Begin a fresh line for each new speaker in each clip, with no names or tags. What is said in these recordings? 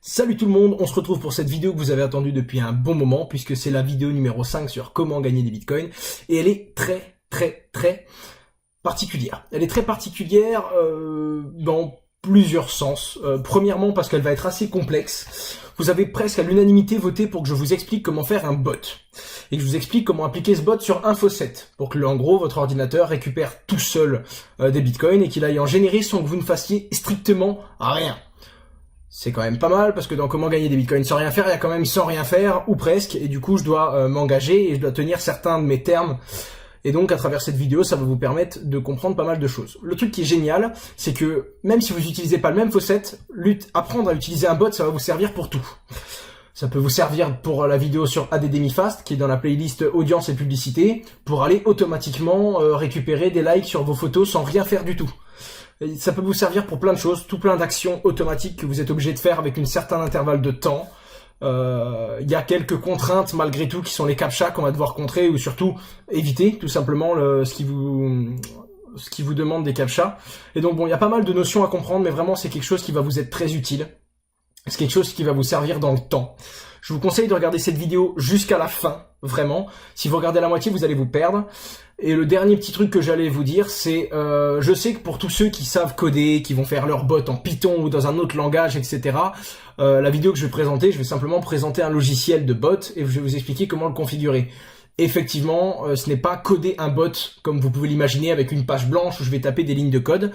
Salut tout le monde, on se retrouve pour cette vidéo que vous avez attendue depuis un bon moment puisque c'est la vidéo numéro 5 sur comment gagner des bitcoins et elle est très particulière. Elle est très particulière dans plusieurs sens. Premièrement parce qu'elle va être assez complexe. Vous avez presque à l'unanimité voté pour que je vous explique comment faire un bot et que je vous explique comment appliquer ce bot sur un faucet pour que en gros votre ordinateur récupère tout seul des bitcoins et qu'il aille en générer sans que vous ne fassiez strictement rien. C'est quand même pas mal parce que dans comment gagner des bitcoins sans rien faire, il y a quand même sans rien faire ou presque et du coup je dois m'engager et je dois tenir certains de mes termes et donc à travers cette vidéo ça va vous permettre de comprendre pas mal de choses. Le truc qui est génial, c'est que même si vous n'utilisez pas le même faucet, apprendre à utiliser un bot ça va vous servir pour tout. Ça peut vous servir pour la vidéo sur AddMeFast qui est dans la playlist audience et publicité pour aller automatiquement récupérer des likes sur vos photos sans rien faire du tout. Ça peut vous servir pour plein de choses, tout plein d'actions automatiques que vous êtes obligé de faire avec un certain intervalle de temps. Il y a quelques contraintes malgré tout qui sont les captcha qu'on va devoir contrer ou surtout éviter tout simplement ce qui vous demande des captcha. Et donc bon, il y a pas mal de notions à comprendre mais vraiment c'est quelque chose qui va vous être très utile. C'est quelque chose qui va vous servir dans le temps. Je vous conseille de regarder cette vidéo jusqu'à la fin, vraiment. Si vous regardez la moitié, vous allez vous perdre. Et le dernier petit truc que j'allais vous dire, c'est, je sais que pour tous ceux qui savent coder, qui vont faire leur bot en Python ou dans un autre langage, etc., la vidéo que je vais présenter, je vais simplement présenter un logiciel de bot et je vais vous expliquer comment le configurer. Effectivement, ce n'est pas coder un bot comme vous pouvez l'imaginer avec une page blanche où je vais taper des lignes de code.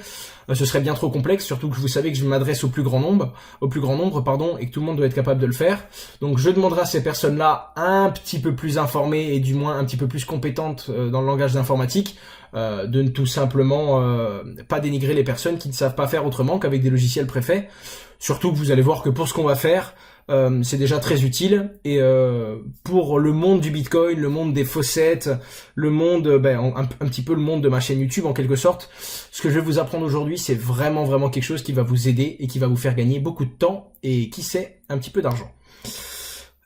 Ce serait bien trop complexe, surtout que vous savez que je m'adresse au plus grand nombre, et que tout le monde doit être capable de le faire. Donc je demanderai à ces personnes-là un petit peu plus informées et du moins un petit peu plus compétentes dans le langage d'informatique, de ne tout simplement pas dénigrer les personnes qui ne savent pas faire autrement qu'avec des logiciels préfaits. Surtout que vous allez voir que pour ce qu'on va faire, c'est déjà très utile et pour le monde du Bitcoin, le monde des faucets, le monde, un petit peu le monde de ma chaîne YouTube en quelque sorte, ce que je vais vous apprendre aujourd'hui, c'est vraiment quelque chose qui va vous aider et qui va vous faire gagner beaucoup de temps et qui sait, un petit peu d'argent.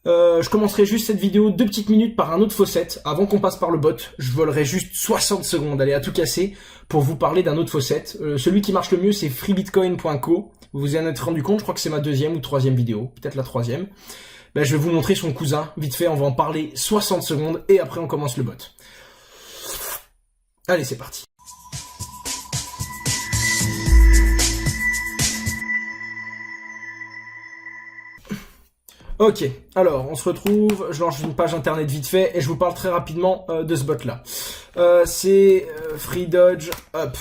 Je commencerai juste cette vidéo 2 petites minutes par un autre faucet. Avant qu'on passe par le bot, je volerai juste 60 secondes, allez à tout casser, pour vous parler d'un autre faucet. Celui qui marche le mieux, c'est freebitcoin.co. Vous vous en êtes rendu compte, je crois que c'est ma 2e ou 3e vidéo, peut-être la 3e. Je vais vous montrer son cousin, vite fait, on va en parler 60 secondes et après on commence le bot. Allez, c'est parti. Ok, alors on se retrouve, je lance une page internet vite fait et je vous parle très rapidement de ce bot là. C'est FreeDodge Up.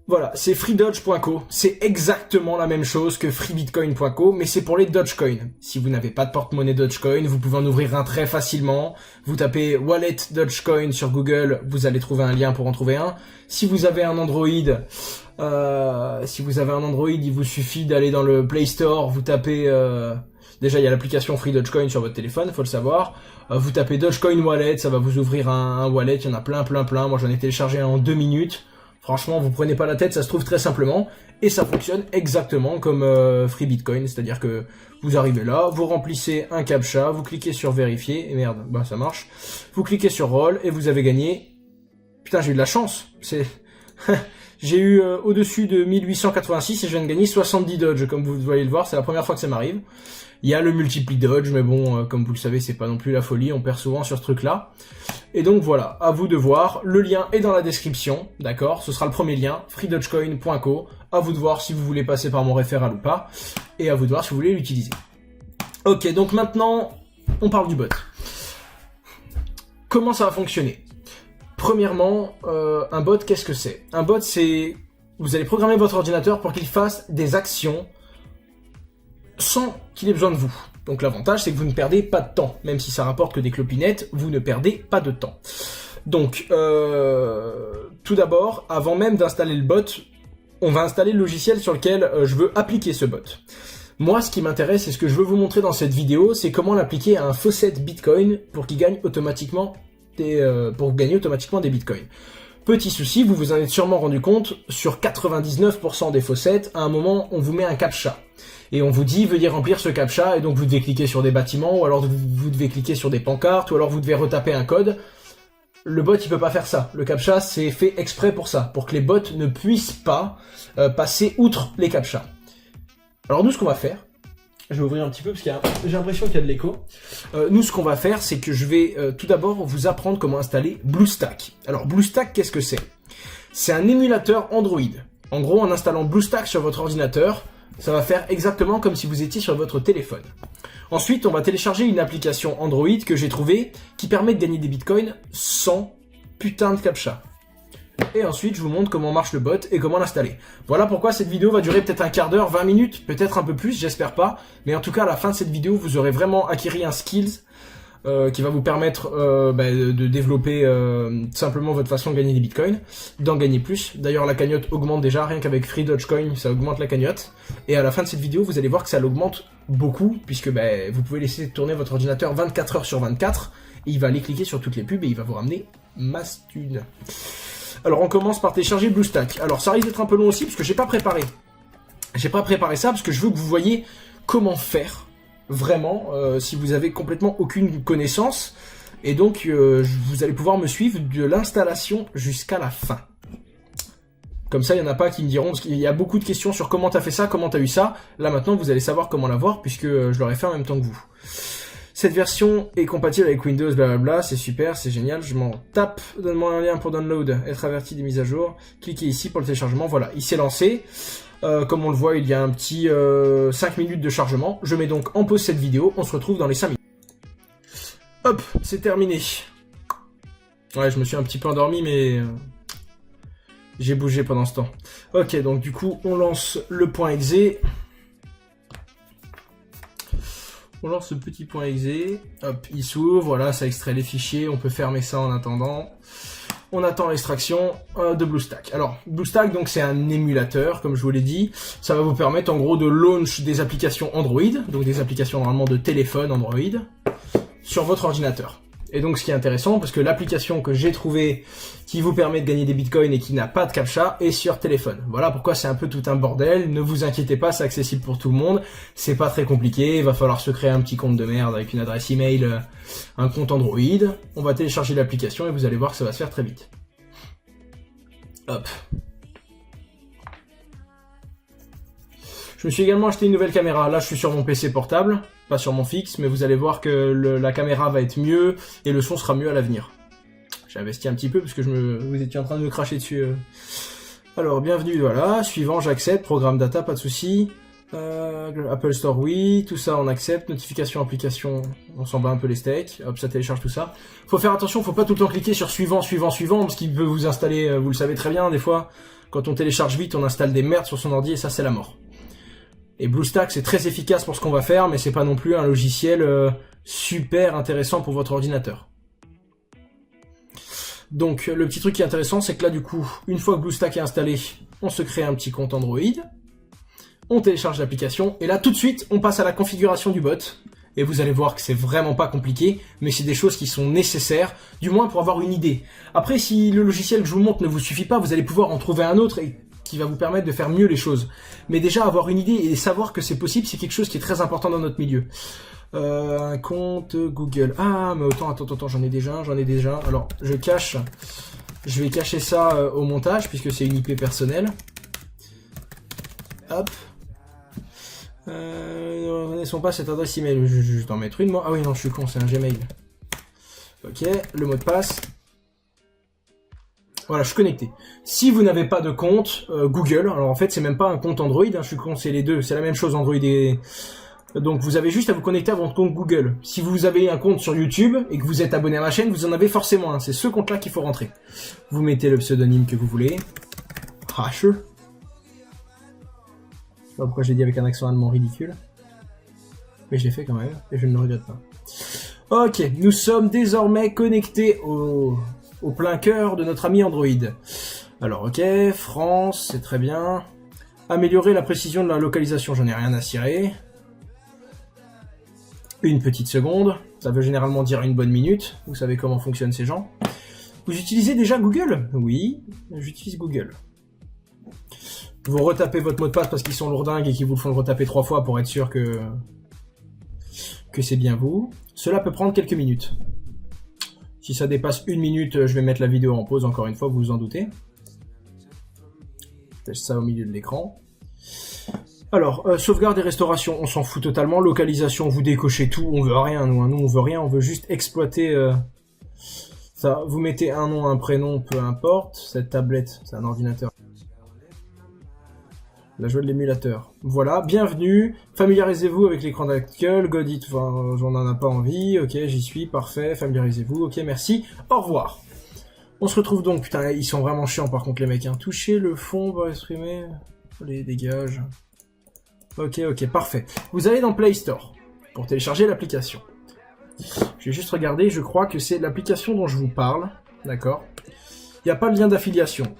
Voilà, c'est freedodge.co, c'est exactement la même chose que freebitcoin.co, mais c'est pour les Dogecoin. Si vous n'avez pas de porte-monnaie Dogecoin, vous pouvez en ouvrir un très facilement. Vous tapez Wallet Dogecoin sur Google, vous allez trouver un lien pour en trouver un. Si vous avez un Android, il vous suffit d'aller dans le Play Store, vous tapez... Déjà, il y a l'application Free Dogecoin sur votre téléphone, faut le savoir. Vous tapez Dogecoin Wallet, ça va vous ouvrir un wallet, il y en a plein. Moi, j'en ai téléchargé un en 2 minutes. Franchement, vous prenez pas la tête, ça se trouve très simplement. Et ça fonctionne exactement comme Free Bitcoin, c'est-à-dire que vous arrivez là, vous remplissez un captcha, vous cliquez sur vérifier, et merde, ça marche. Vous cliquez sur roll et vous avez gagné. Putain, j'ai eu de la chance. J'ai eu au-dessus de 1886 et je viens de gagner 70 Dodge, comme vous voyez le voir, c'est la première fois que ça m'arrive. Il y a le multipli Dodge, mais bon, comme vous le savez, c'est pas non plus la folie, on perd souvent sur ce truc-là. Et donc voilà, à vous de voir, le lien est dans la description, d'accord? Ce sera le premier lien, freedogecoin.co, à vous de voir si vous voulez passer par mon référal ou pas, et à vous de voir si vous voulez l'utiliser. Ok, donc maintenant, on parle du bot. Comment ça va fonctionner? Premièrement, un bot, qu'est-ce que c'est? Un bot, c'est... Vous allez programmer votre ordinateur pour qu'il fasse des actions sans qu'il ait besoin de vous. Donc l'avantage, c'est que vous ne perdez pas de temps. Même si ça rapporte que des clopinettes, vous ne perdez pas de temps. Donc, tout d'abord, avant même d'installer le bot, on va installer le logiciel sur lequel je veux appliquer ce bot. Moi, ce qui m'intéresse et ce que je veux vous montrer dans cette vidéo, c'est comment l'appliquer à un faucet Bitcoin pour qu'il gagne automatiquement des bitcoins. Petit souci, vous vous en êtes sûrement rendu compte, sur 99% des faucets, à un moment, on vous met un captcha. Et on vous dit, veuillez remplir ce captcha, et donc vous devez cliquer sur des bâtiments, ou alors vous devez cliquer sur des pancartes, ou alors vous devez retaper un code. Le bot, il peut pas faire ça. Le captcha, c'est fait exprès pour ça, pour que les bots ne puissent pas passer outre les captchas. Alors nous, ce qu'on va faire, Je vais ouvrir un petit peu parce que j'ai l'impression qu'il y a de l'écho. Nous, ce qu'on va faire, c'est que je vais tout d'abord vous apprendre comment installer BlueStack. Alors, BlueStack, qu'est-ce que c'est? C'est un émulateur Android. En gros, en installant BlueStack sur votre ordinateur, ça va faire exactement comme si vous étiez sur votre téléphone. Ensuite, on va télécharger une application Android que j'ai trouvée qui permet de gagner des bitcoins sans putain de captcha. Et ensuite, je vous montre comment marche le bot et comment l'installer. Voilà pourquoi cette vidéo va durer peut-être un quart d'heure, 20 minutes, peut-être un peu plus, j'espère pas. Mais en tout cas, à la fin de cette vidéo, vous aurez vraiment acquis un skills qui va vous permettre de développer simplement votre façon de gagner des bitcoins, d'en gagner plus. D'ailleurs, la cagnotte augmente déjà, rien qu'avec Free Dogecoin, ça augmente la cagnotte. Et à la fin de cette vidéo, vous allez voir que ça l'augmente beaucoup, puisque vous pouvez laisser tourner votre ordinateur 24 heures sur 24, et il va aller cliquer sur toutes les pubs et il va vous ramener masse thune. Alors on commence par télécharger BlueStack. Alors ça risque d'être un peu long aussi parce que j'ai pas préparé. J'ai pas préparé ça parce que je veux que vous voyez comment faire vraiment si vous avez complètement aucune connaissance. Et donc vous allez pouvoir me suivre de l'installation jusqu'à la fin. Comme ça, il n'y en a pas qui me diront, parce qu'il y a beaucoup de questions sur comment t'as fait ça, comment t'as eu ça. Là maintenant, vous allez savoir comment l'avoir puisque je l'aurais fait en même temps que vous. Cette version est compatible avec Windows, blablabla, c'est super, c'est génial, je m'en tape. Donne-moi un lien pour download, être averti des mises à jour. Cliquez ici pour le téléchargement, voilà, il s'est lancé. Comme on le voit, il y a un petit 5 minutes de chargement. Je mets donc en pause cette vidéo, on se retrouve dans les 5 minutes. Hop, c'est terminé. Ouais, je me suis un petit peu endormi, mais j'ai bougé pendant ce temps. Ok, donc du coup, on lance le point .exe. On lance ce petit point .exe, hop, il s'ouvre, voilà, ça extrait les fichiers, on peut fermer ça en attendant. On attend l'extraction de BlueStack. Alors, BlueStack, donc c'est un émulateur, comme je vous l'ai dit. Ça va vous permettre en gros de launch des applications Android, donc des applications normalement de téléphone Android, sur votre ordinateur. Et donc ce qui est intéressant, parce que l'application que j'ai trouvée qui vous permet de gagner des bitcoins et qui n'a pas de captcha est sur téléphone. Voilà pourquoi c'est un peu tout un bordel. Ne vous inquiétez pas, c'est accessible pour tout le monde. C'est pas très compliqué, il va falloir se créer un petit compte de merde avec une adresse email, un compte Android. On va télécharger l'application et vous allez voir que ça va se faire très vite. Hop. Je me suis également acheté une nouvelle caméra. Là, je suis sur mon PC portable, pas sur mon fixe, mais vous allez voir que la caméra va être mieux et le son sera mieux à l'avenir. J'ai investi un petit peu parce que vous étiez en train de me cracher dessus. Alors, bienvenue, voilà. Suivant, j'accepte. Programme data, pas de souci. Apple Store, oui. Tout ça, on accepte. Notification, application, on s'en bat un peu les steaks. Hop, ça télécharge tout ça. Faut faire attention, faut pas tout le temps cliquer sur suivant, suivant, suivant, parce qu'il peut vous installer, vous le savez très bien, des fois, quand on télécharge vite, on installe des merdes sur son ordi et ça, c'est la mort. Et BlueStack, c'est très efficace pour ce qu'on va faire, mais c'est pas non plus un logiciel super intéressant pour votre ordinateur. Donc, le petit truc qui est intéressant, c'est que là, du coup, une fois que BlueStack est installé, on se crée un petit compte Android, on télécharge l'application, et là, tout de suite, on passe à la configuration du bot. Et vous allez voir que c'est vraiment pas compliqué, mais c'est des choses qui sont nécessaires, du moins pour avoir une idée. Après, si le logiciel que je vous montre ne vous suffit pas, vous allez pouvoir en trouver un autre et qui va vous permettre de faire mieux les choses. Mais déjà, avoir une idée et savoir que c'est possible, c'est quelque chose qui est très important dans notre milieu. Un compte Google. Ah, mais attends, j'en ai déjà. Alors, je vais cacher ça au montage, puisque c'est une IP personnelle. Hop. Ne connaissons pas cette adresse email. Je vais t'en mettre une, moi. Ah oui, non, je suis con, c'est un Gmail. Ok, le mot de passe. Voilà, je suis connecté. Si vous n'avez pas de compte Google, alors en fait c'est même pas un compte Android, hein, je suis con, c'est les deux, c'est la même chose Android et... Donc vous avez juste à vous connecter à votre compte Google. Si vous avez un compte sur YouTube et que vous êtes abonné à ma chaîne, vous en avez forcément un, c'est ce compte-là qu'il faut rentrer. Vous mettez le pseudonyme que vous voulez. Rasher. Je sais pas pourquoi j'ai dit avec un accent allemand ridicule. Mais je l'ai fait quand même, et je ne le regrette pas. Ok, nous sommes désormais connectés au plein cœur de notre ami Android. Alors ok, France, c'est très bien. Améliorer la précision de la localisation, j'en ai rien à cirer. Une petite seconde, ça veut généralement dire une bonne minute. Vous savez comment fonctionnent ces gens. Vous utilisez déjà Google? Oui, j'utilise Google. Vous retapez votre mot de passe parce qu'ils sont lourdingues et qu'ils vous le font le retaper 3 fois pour être sûr que c'est bien vous. Cela peut prendre quelques minutes. Si ça dépasse 1 minute, je vais mettre la vidéo en pause encore une fois, vous vous en doutez. Je teste ça au milieu de l'écran. Alors, sauvegarde et restauration, on s'en fout totalement. Localisation, vous décochez tout, on veut rien, nous, hein. Nous on veut rien, on veut juste exploiter ça. Vous mettez un nom, un prénom, peu importe. Cette tablette, c'est un ordinateur. La joie de l'émulateur. Voilà, bienvenue. Familiarisez-vous avec l'écran d'accueil. Godit, enfin, j'en en ai pas envie. Ok, j'y suis, parfait. Familiarisez-vous. Ok, merci. Au revoir. On se retrouve donc, putain, ils sont vraiment chiants par contre les mecs, hein. Toucher le fond pour exprimer. Allez, dégage. Ok, parfait. Vous allez dans Play Store pour télécharger l'application. Je vais juste regarder, je crois que c'est l'application dont je vous parle. D'accord. Il n'y a pas de lien d'affiliation.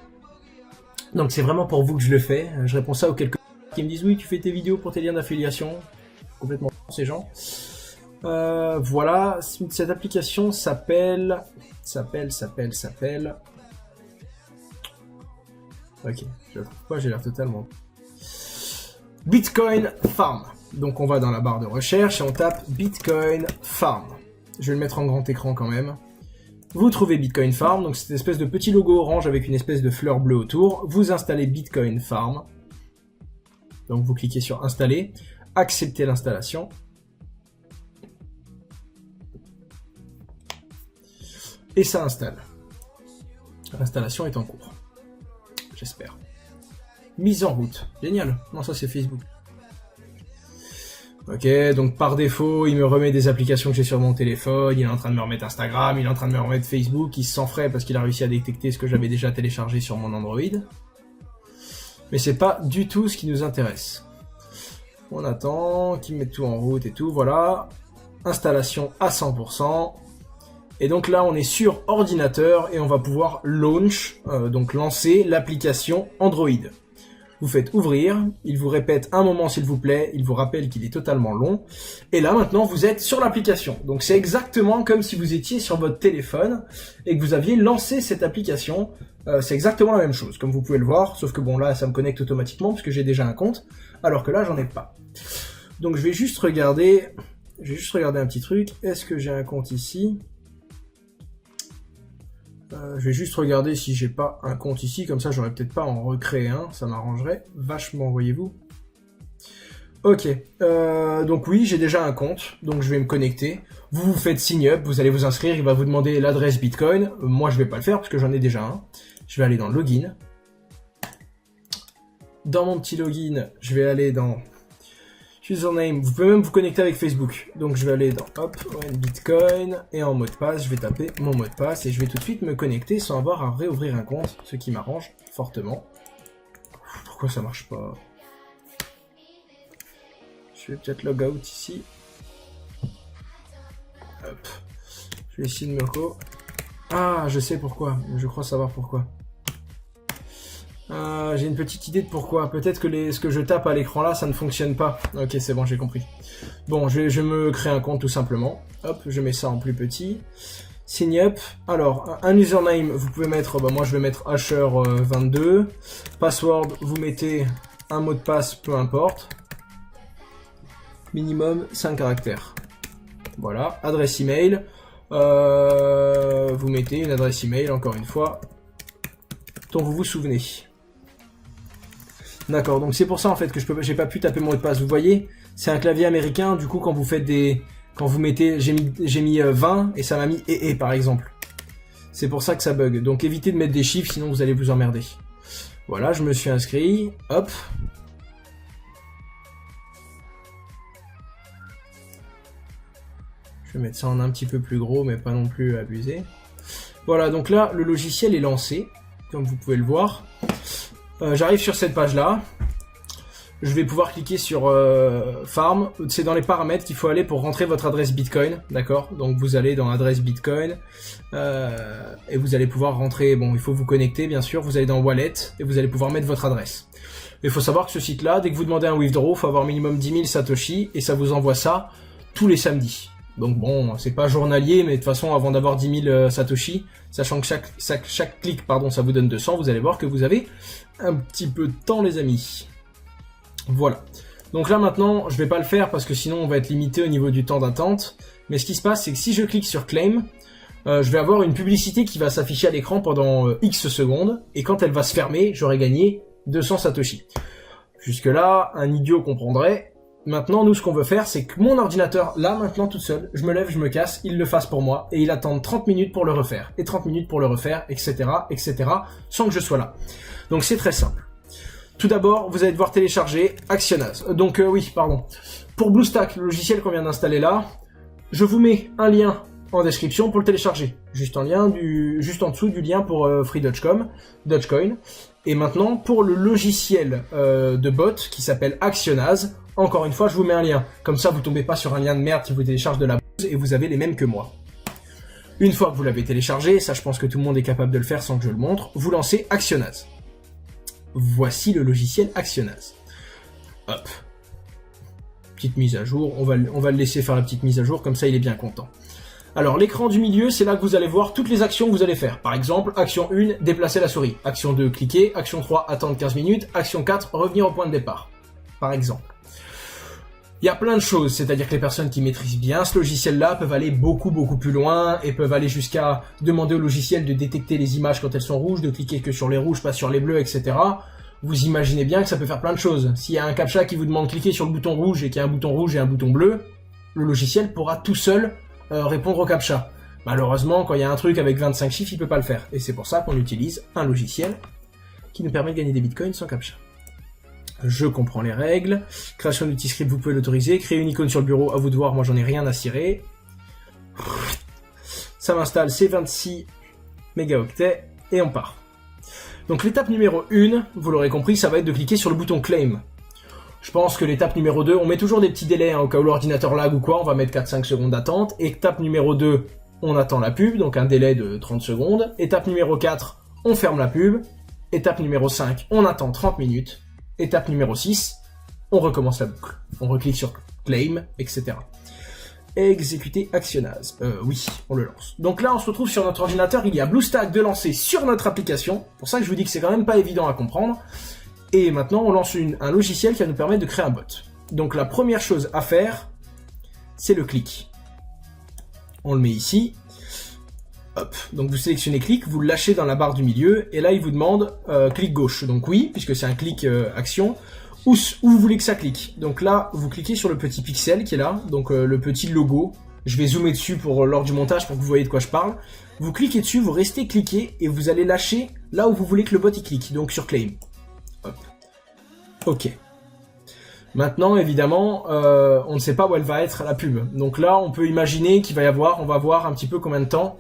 Donc c'est vraiment pour vous que je le fais. Je réponds ça aux quelques qui me disent oui, tu fais tes vidéos pour tes liens d'affiliation. Complètement ces gens. Voilà, cette application s'appelle. Ok, je la trouve pas, j'ai l'air totalement. Bitcoin Farm. Donc on va dans la barre de recherche et on tape Bitcoin Farm. Je vais le mettre en grand écran quand même. Vous trouvez Bitcoin Farm, donc c'est une espèce de petit logo orange avec une espèce de fleur bleue autour. Vous installez Bitcoin Farm. Donc vous cliquez sur installer, acceptez l'installation. Et ça installe. L'installation est en cours. J'espère. Mise en route. Génial. Non, ça c'est Facebook. Ok, donc par défaut, il me remet des applications que j'ai sur mon téléphone, il est en train de me remettre Instagram, il est en train de me remettre Facebook, il se sent frais parce qu'il a réussi à détecter ce que j'avais déjà téléchargé sur mon Android. Mais c'est pas du tout ce qui nous intéresse. On attend qu'il mette tout en route et tout, voilà. Installation à 100%. Et donc là, on est sur ordinateur et on va pouvoir launch, donc lancer l'application Android. Vous faites ouvrir, il vous répète un moment s'il vous plaît, il vous rappelle qu'il est totalement long. Et là maintenant vous êtes sur l'application. Donc c'est exactement comme si vous étiez sur votre téléphone et que vous aviez lancé cette application. C'est exactement la même chose, comme vous pouvez le voir, sauf que bon là ça me connecte automatiquement parce que j'ai déjà un compte, alors que là j'en ai pas. Donc je vais juste regarder un petit truc. Est-ce que j'ai un compte ici ? Je vais juste regarder si j'ai pas un compte ici, comme ça j'aurais peut-être pas à en recréer un, ça m'arrangerait vachement, voyez-vous. Ok, donc oui, j'ai déjà un compte, donc je vais me connecter. Vous vous faites sign up, vous allez vous inscrire, il va vous demander l'adresse Bitcoin. Moi je vais pas le faire parce que j'en ai déjà un. Je vais aller dans login. Dans mon petit login, je vais aller dans username, vous pouvez même vous connecter avec Facebook. Donc je vais aller dans hop, Bitcoin, et en mot de passe, je vais taper mon mot de passe et je vais tout de suite me connecter sans avoir à réouvrir un compte, ce qui m'arrange fortement. Pourquoi ça marche pas? Je vais peut-être log out ici. Hop. Je vais essayer de me co. Ah, je sais pourquoi, je crois savoir pourquoi. J'ai une petite idée de pourquoi. Peut-être que ce que je tape à l'écran là, ça ne fonctionne pas. Ok, c'est bon, j'ai compris. Bon, je vais me créer un compte tout simplement. Hop, je mets ça en plus petit. Sign up. Alors, un username, vous pouvez mettre, moi je vais mettre Asher22. Password, vous mettez un mot de passe, peu importe. Minimum 5 caractères. Voilà, adresse email. Vous mettez une adresse email, encore une fois, dont vous vous souvenez. D'accord, donc c'est pour ça en fait que j'ai pas pu taper mon mot de passe. Vous voyez, c'est un clavier américain, du coup quand vous faites quand vous mettez, j'ai mis 20 et ça m'a mis EE par exemple. C'est pour ça que ça bug. Donc évitez de mettre des chiffres, sinon vous allez vous emmerder. Voilà, je me suis inscrit, hop. Je vais mettre ça en un petit peu plus gros, mais pas non plus abusé. Voilà, donc là, le logiciel est lancé, comme vous pouvez le voir. J'arrive sur cette page-là. Je vais pouvoir cliquer sur Farm. C'est dans les paramètres qu'il faut aller pour rentrer votre adresse Bitcoin, d'accord? Donc vous allez dans adresse Bitcoin et vous allez pouvoir rentrer. Bon, il faut vous connecter, bien sûr. Vous allez dans Wallet et vous allez pouvoir mettre votre adresse. Il faut savoir que ce site-là, dès que vous demandez un withdraw, il faut avoir minimum 10 000 Satoshi et ça vous envoie ça tous les samedis. Donc bon, c'est pas journalier, mais de toute façon, avant d'avoir 10 000 Satoshi, sachant que chaque clic, pardon, ça vous donne 200, vous allez voir que vous avez un petit peu de temps, les amis. Voilà. Donc là, maintenant, je vais pas le faire parce que sinon, on va être limité au niveau du temps d'attente. Mais ce qui se passe, c'est que si je clique sur Claim, je vais avoir une publicité qui va s'afficher à l'écran pendant X secondes. Et quand elle va se fermer, j'aurai gagné 200 Satoshi. Jusque-là, un idiot comprendrait. Maintenant, nous, ce qu'on veut faire, c'est que mon ordinateur, là, maintenant, toute seule, je me lève, je me casse, il le fasse pour moi, et il attend 30 minutes pour le refaire, et 30 minutes pour le refaire, etc., etc., sans que je sois là. Donc, c'est très simple. Tout d'abord, vous allez devoir télécharger Actionaz. Donc, oui, pardon. Pour BlueStack, le logiciel qu'on vient d'installer là, je vous mets un lien en description pour le télécharger. Juste en dessous du lien pour Free Dogecoin. Et maintenant, pour le logiciel de bot qui s'appelle Actionaz, encore une fois, je vous mets un lien. Comme ça, vous tombez pas sur un lien de merde qui vous télécharge de la bouse et vous avez les mêmes que moi. Une fois que vous l'avez téléchargé, ça je pense que tout le monde est capable de le faire sans que je le montre, vous lancez Actionaz. Voici le logiciel Actionaz. Hop. Petite mise à jour, on va le laisser faire la petite mise à jour, comme ça il est bien content. Alors l'écran du milieu, c'est là que vous allez voir toutes les actions que vous allez faire. Par exemple, action 1, déplacer la souris. Action 2, cliquer. Action 3, attendre 15 minutes. Action 4, revenir au point de départ. Par exemple. Il y a plein de choses, c'est-à-dire que les personnes qui maîtrisent bien ce logiciel-là peuvent aller beaucoup plus loin et peuvent aller jusqu'à demander au logiciel de détecter les images quand elles sont rouges, de cliquer que sur les rouges, pas sur les bleus, etc. Vous imaginez bien que ça peut faire plein de choses. S'il y a un captcha qui vous demande de cliquer sur le bouton rouge et qu'il y a un bouton rouge et un bouton bleu, le logiciel pourra tout seul répondre au captcha. Malheureusement, quand il y a un truc avec 25 chiffres, il peut pas le faire. Et c'est pour ça qu'on utilise un logiciel qui nous permet de gagner des bitcoins sans captcha. Je comprends les règles. Création d'outil script, vous pouvez l'autoriser. Créer une icône sur le bureau, à vous de voir, moi j'en ai rien à cirer. Ça m'installe, c'est 26 mégaoctets, et on part. Donc l'étape numéro 1, vous l'aurez compris, ça va être de cliquer sur le bouton Claim. Je pense que l'étape numéro 2, on met toujours des petits délais, hein, au cas où l'ordinateur lag ou quoi, on va mettre 4-5 secondes d'attente. Étape numéro 2, on attend la pub, donc un délai de 30 secondes. Étape numéro 4, on ferme la pub. Étape numéro 5, on attend 30 minutes. Étape numéro 6, on recommence la boucle. On reclique sur Claim, etc. Exécuter Actionaz. Oui, on le lance. Donc là, on se retrouve sur notre ordinateur, il y a BlueStack de lancer sur notre application. Pour ça que je vous dis que c'est quand même pas évident à comprendre. Et maintenant, on lance un logiciel qui va nous permettre de créer un bot. Donc la première chose à faire, c'est le clic. On le met ici. Hop. Donc vous sélectionnez clic, vous le lâchez dans la barre du milieu, et là il vous demande clic gauche. Donc oui, puisque c'est un clic action. Où vous voulez que ça clique. Donc là, vous cliquez sur le petit pixel qui est là, donc le petit logo. Je vais zoomer dessus lors du montage pour que vous voyez de quoi je parle. Vous cliquez dessus, vous restez cliqué, et vous allez lâcher là où vous voulez que le bot il clique, donc sur Claim. Hop. Ok. Maintenant, évidemment, on ne sait pas où elle va être la pub. Donc là, on peut imaginer qu'il va y avoir, on va voir un petit peu combien de temps.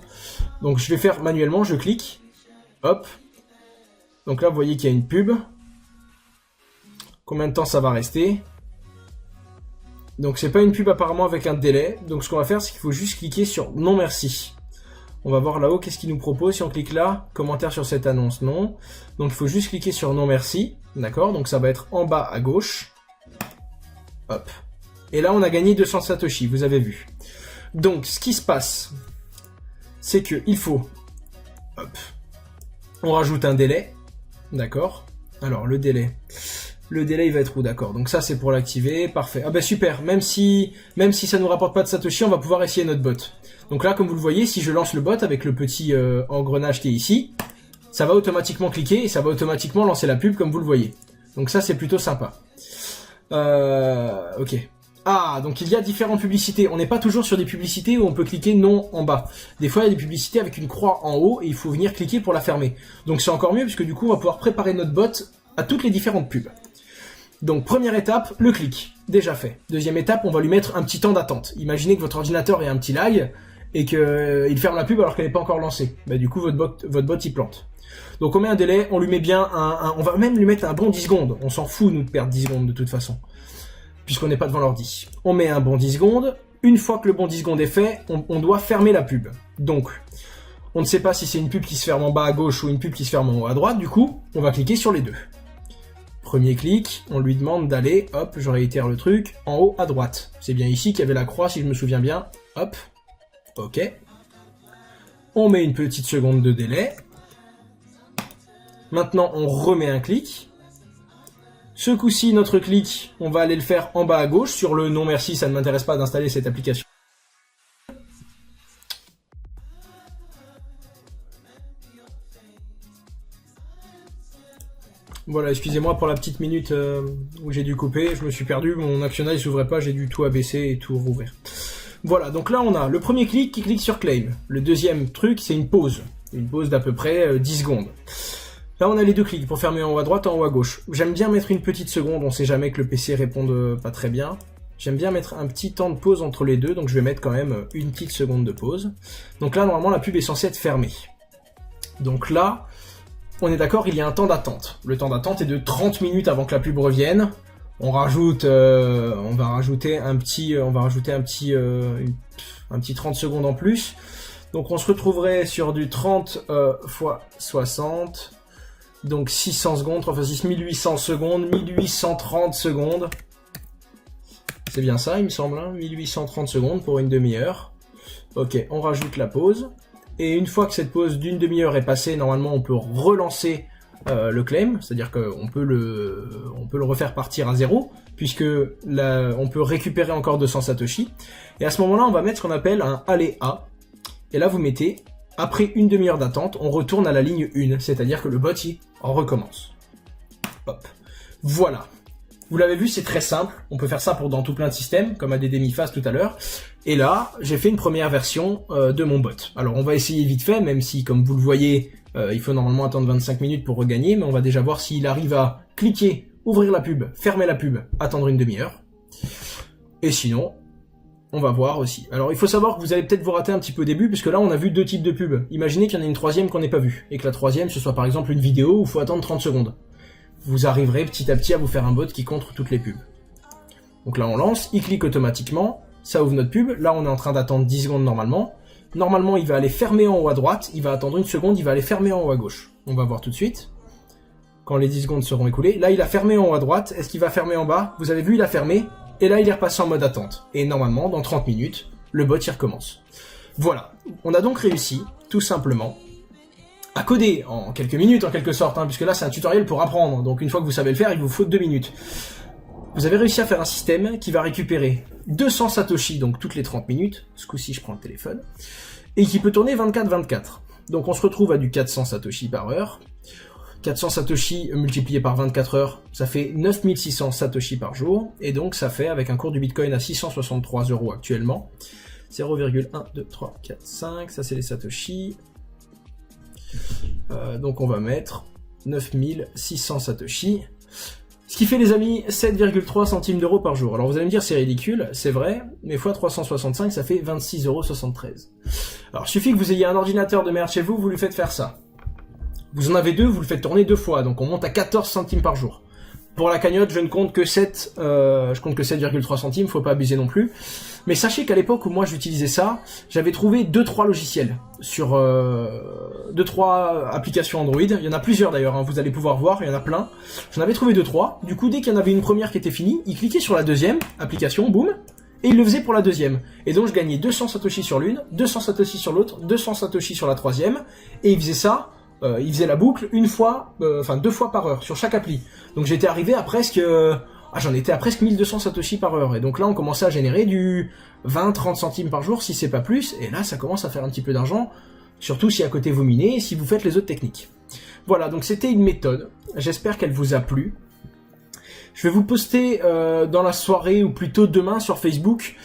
Donc je vais faire manuellement, je clique. Hop. Donc là, vous voyez qu'il y a une pub. Combien de temps ça va rester? Donc c'est pas une pub apparemment avec un délai. Donc ce qu'on va faire, c'est qu'il faut juste cliquer sur non merci. On va voir là-haut qu'est-ce qu'il nous propose. Si on clique là, commentaire sur cette annonce, non. Donc il faut juste cliquer sur non merci. D'accord? Donc ça va être en bas à gauche. Hop. Et là on a gagné 200 Satoshi, vous avez vu. Donc ce qui se passe, c'est que il faut... Hop. On rajoute un délai. D'accord? Alors le délai... Le délai il va être où, d'accord? Donc ça c'est pour l'activer, parfait. Ah bah super, même si ça nous rapporte pas de Satoshi, on va pouvoir essayer notre bot. Donc là comme vous le voyez, si je lance le bot avec le petit engrenage qui est ici, ça va automatiquement cliquer et ça va automatiquement lancer la pub comme vous le voyez. Donc ça c'est plutôt sympa. Ok. Ah, donc il y a différentes publicités. On n'est pas toujours sur des publicités où on peut cliquer non en bas. Des fois il y a des publicités avec une croix en haut et il faut venir cliquer pour la fermer. Donc c'est encore mieux puisque du coup on va pouvoir préparer notre bot à toutes les différentes pubs. Donc première étape, le clic, déjà fait. Deuxième étape, on va lui mettre un petit temps d'attente. Imaginez que votre ordinateur ait un petit lag et qu'il ferme la pub alors qu'elle n'est pas encore lancée. Bah, du coup, votre bot il plante. Donc on met un délai, on lui met bien on va même lui mettre un bon 10 secondes. On s'en fout, nous, de perdre 10 secondes de toute façon, puisqu'on n'est pas devant l'ordi. On met un bon 10 secondes. Une fois que le bon 10 secondes est fait, on doit fermer la pub. Donc, on ne sait pas si c'est une pub qui se ferme en bas à gauche ou une pub qui se ferme en haut à droite. Du coup, on va cliquer sur les deux. Premier clic, on lui demande d'aller, hop, je réitère le truc, en haut à droite. C'est bien ici qu'il y avait la croix, si je me souviens bien. Hop, ok. On met une petite seconde de délai. Maintenant, on remet un clic. Ce coup-ci, notre clic, on va aller le faire en bas à gauche. Sur le non merci, ça ne m'intéresse pas d'installer cette application. Voilà, excusez-moi pour la petite minute où j'ai dû couper, je me suis perdu, mon actionnage s'ouvrait pas, j'ai dû tout abaisser et tout rouvrir. Voilà, donc là on a le premier clic qui clique sur claim. Le deuxième truc, c'est une pause d'à peu près 10 secondes. Là on a les deux clics pour fermer en haut à droite, en haut à gauche. J'aime bien mettre une petite seconde, on sait jamais que le PC réponde pas très bien. J'aime bien mettre un petit temps de pause entre les deux, donc je vais mettre quand même une petite seconde de pause. Donc là normalement la pub est censée être fermée. Donc là, on est d'accord, il y a un temps d'attente. Le temps d'attente est de 30 minutes avant que la pub revienne. On va rajouter un petit 30 secondes en plus. Donc on se retrouverait sur du 30 x 60. Donc 600 secondes, 3 x 6, 1800 secondes, 1830 secondes. C'est bien ça, il me semble, hein, 1830 secondes pour une demi-heure. Ok, on rajoute la pause. Et une fois que cette pause d'une demi-heure est passée, normalement on peut relancer le claim, c'est-à-dire qu'on peut le refaire partir à zéro, puisque là, on peut récupérer encore 200 Satoshi. Et à ce moment-là, on va mettre ce qu'on appelle un aléa. Et là, vous mettez, après une demi-heure d'attente, on retourne à la ligne 1, c'est-à-dire que le bot, il recommence. Hop. Voilà. Vous l'avez vu, c'est très simple. On peut faire ça dans tout plein de systèmes, comme ADD MiFast tout à l'heure. Et là, j'ai fait une première version de mon bot. Alors, on va essayer vite fait, même si, comme vous le voyez, il faut normalement attendre 25 minutes pour regagner, mais on va déjà voir s'il arrive à cliquer, ouvrir la pub, fermer la pub, attendre une demi-heure. Et sinon, on va voir aussi. Alors, il faut savoir que vous allez peut-être vous rater un petit peu au début, puisque là, on a vu deux types de pubs. Imaginez qu'il y en a une troisième qu'on n'ait pas vue, et que la troisième, ce soit par exemple une vidéo où il faut attendre 30 secondes. Vous arriverez petit à petit à vous faire un bot qui contre toutes les pubs. Donc là, on lance, il clique automatiquement, ça ouvre notre pub. Là, on est en train d'attendre 10 secondes normalement. Normalement, il va aller fermer en haut à droite, il va attendre une seconde, il va aller fermer en haut à gauche. On va voir tout de suite. Quand les 10 secondes seront écoulées. Là, il a fermé en haut à droite. Est-ce qu'il va fermer en bas? Vous avez vu, il a fermé. Et là, il est repassé en mode attente. Et normalement, dans 30 minutes, le bot, il recommence. Voilà. On a donc réussi, tout simplement, à coder en quelques minutes, en quelque sorte, hein, puisque là, c'est un tutoriel pour apprendre. Donc, une fois que vous savez le faire, il vous faut 2 minutes. Vous avez réussi à faire un système qui va récupérer 200 Satoshi, donc toutes les 30 minutes. Ce coup-ci, je prends le téléphone. Et qui peut tourner 24-24. Donc, on se retrouve à du 400 Satoshi par heure. 400 Satoshi multiplié par 24 heures, ça fait 9600 Satoshi par jour. Et donc, ça fait, avec un cours du Bitcoin à 663 € actuellement, 0,1, 2, 3, 4, 5, ça c'est les Satoshi. Donc, on va mettre 9600 Satoshi. Ce qui fait, les amis, 7,3 centimes d'euros par jour. Alors vous allez me dire, c'est ridicule, c'est vrai, mais fois 365, ça fait 26,73 €. Alors, il suffit que vous ayez un ordinateur de merde chez vous, vous lui faites faire ça. Vous en avez deux, vous le faites tourner 2 fois, donc on monte à 14 centimes par jour. Pour la cagnotte, je ne compte que 7,3 centimes, faut pas abuser non plus. Mais sachez qu'à l'époque où moi j'utilisais ça, j'avais trouvé 2-3 logiciels sur 2-3 applications Android. Il y en a plusieurs d'ailleurs, hein, vous allez pouvoir voir, il y en a plein. J'en avais trouvé 2-3. Du coup, dès qu'il y en avait une première qui était finie, il cliquait sur la deuxième application, boum, et il le faisait pour la deuxième. Et donc je gagnais 200 Satoshi sur l'une, 200 Satoshi sur l'autre, 200 Satoshi sur la troisième, et il faisait ça. Il faisait la boucle une fois, enfin 2 fois par heure sur chaque appli. Donc j'étais arrivé à presque, j'en étais à presque 1200 Satoshi par heure. Et donc là on commençait à générer du 20-30 centimes par jour si c'est pas plus. Et là ça commence à faire un petit peu d'argent, surtout si à côté vous minez, si vous faites les autres techniques. Voilà, donc c'était une méthode. J'espère qu'elle vous a plu. Je vais vous poster dans la soirée ou plutôt demain sur Facebook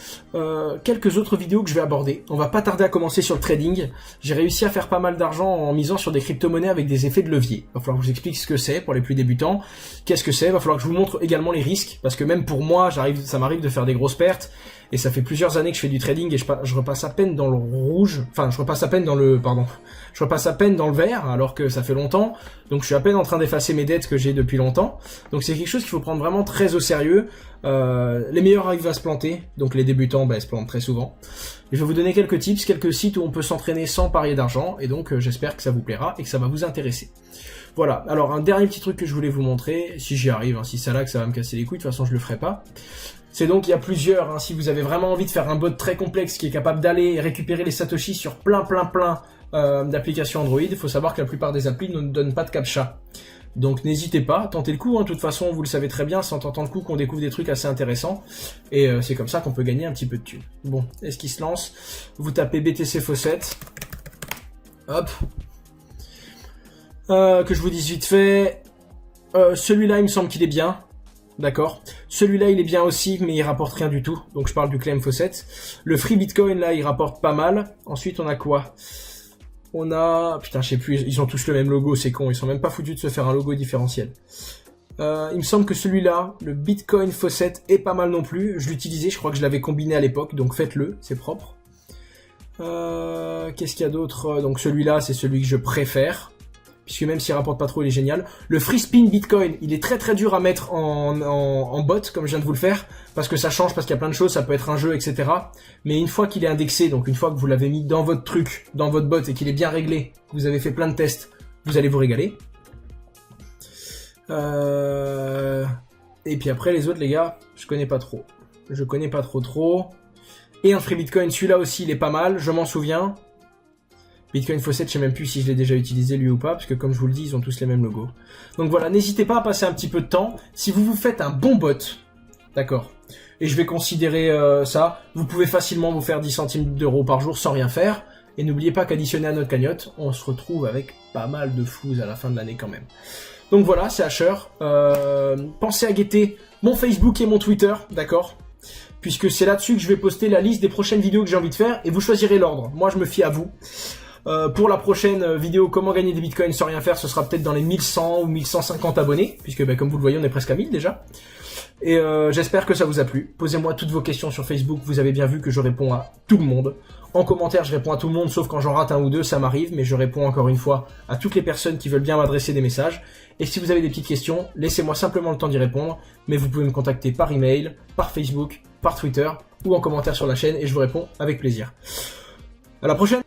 quelques autres vidéos que je vais aborder. On va pas tarder à commencer sur le trading. J'ai réussi à faire pas mal d'argent en misant sur des crypto-monnaies avec des effets de levier. Il va falloir que je vous explique ce que c'est pour les plus débutants. Qu'est-ce que c'est? Il va falloir que je vous montre également les risques parce que même pour moi, ça m'arrive de faire des grosses pertes. Et ça fait plusieurs années que je fais du trading et je repasse à peine dans le rouge. Enfin, je repasse à peine dans le vert alors que ça fait longtemps. Donc je suis à peine en train d'effacer mes dettes que j'ai depuis longtemps. Donc c'est quelque chose qu'il faut prendre vraiment très au sérieux. Les meilleurs arrivent à se planter. Donc les débutants, se plantent très souvent. Et je vais vous donner quelques tips, quelques sites où on peut s'entraîner sans parier d'argent. Et donc j'espère que ça vous plaira et que ça va vous intéresser. Voilà. Alors un dernier petit truc que je voulais vous montrer. Si j'y arrive, hein, si ça là que ça va me casser les couilles. De toute façon je le ferai pas. C'est donc, il y a plusieurs, hein, si vous avez vraiment envie de faire un bot très complexe qui est capable d'aller récupérer les Satoshi sur plein d'applications Android, il faut savoir que la plupart des applis ne donnent pas de captcha. Donc n'hésitez pas, tentez le coup, hein, de toute façon vous le savez très bien, c'est en tentant le coup qu'on découvre des trucs assez intéressants, et c'est comme ça qu'on peut gagner un petit peu de thunes. Bon, est-ce qu'il se lance? Vous tapez BTC Faucet, hop, que je vous dise vite fait... Celui-là, il me semble qu'il est bien. D'accord. Celui-là, il est bien aussi, mais il rapporte rien du tout. Donc je parle du Claim Faucet. Le Free Bitcoin, là, il rapporte pas mal. Ensuite, on a quoi? On a... Putain, je sais plus, ils ont tous le même logo, c'est con. Ils sont même pas foutus de se faire un logo différentiel. Il me semble que celui-là, le Bitcoin Faucet, est pas mal non plus. Je l'utilisais, je crois que je l'avais combiné à l'époque, donc faites-le, c'est propre. Qu'est-ce qu'il y a d'autre? Donc celui-là, c'est celui que je préfère. Puisque même s'il rapporte pas trop, il est génial. Le Free Spin Bitcoin, il est très très dur à mettre en bot, comme je viens de vous le faire, parce que ça change, parce qu'il y a plein de choses, ça peut être un jeu, etc. Mais une fois qu'il est indexé, donc une fois que vous l'avez mis dans votre truc, dans votre bot, et qu'il est bien réglé, que vous avez fait plein de tests, vous allez vous régaler. Et puis après, les autres, les gars, je connais pas trop. Je connais pas trop. Et un Free Bitcoin, celui-là aussi, il est pas mal, je m'en souviens. Bitcoin Faucet, je sais même plus si je l'ai déjà utilisé lui ou pas, parce que comme je vous le dis, ils ont tous les mêmes logos. Donc voilà, n'hésitez pas à passer un petit peu de temps. Si vous vous faites un bon bot, d'accord, et je vais considérer ça, vous pouvez facilement vous faire 10 centimes d'euros par jour sans rien faire. Et n'oubliez pas qu'additionné à notre cagnotte, on se retrouve avec pas mal de floues à la fin de l'année quand même. Donc voilà, c'est Asher. Pensez à guetter mon Facebook et mon Twitter, d'accord, puisque c'est là-dessus que je vais poster la liste des prochaines vidéos que j'ai envie de faire, et vous choisirez l'ordre. Moi, je me fie à vous. Pour la prochaine vidéo comment gagner des bitcoins sans rien faire, ce sera peut-être dans les 1100 ou 1150 abonnés, puisque comme vous le voyez on est presque à 1000 déjà. Et j'espère que ça vous a plu. Posez-moi toutes vos questions sur Facebook, vous avez bien vu que je réponds à tout le monde. En commentaire je réponds à tout le monde, sauf quand j'en rate un ou deux, ça m'arrive, mais je réponds encore une fois à toutes les personnes qui veulent bien m'adresser des messages. Et si vous avez des petites questions, laissez-moi simplement le temps d'y répondre, mais vous pouvez me contacter par email, par Facebook, par Twitter, ou en commentaire sur la chaîne, et je vous réponds avec plaisir. À la prochaine!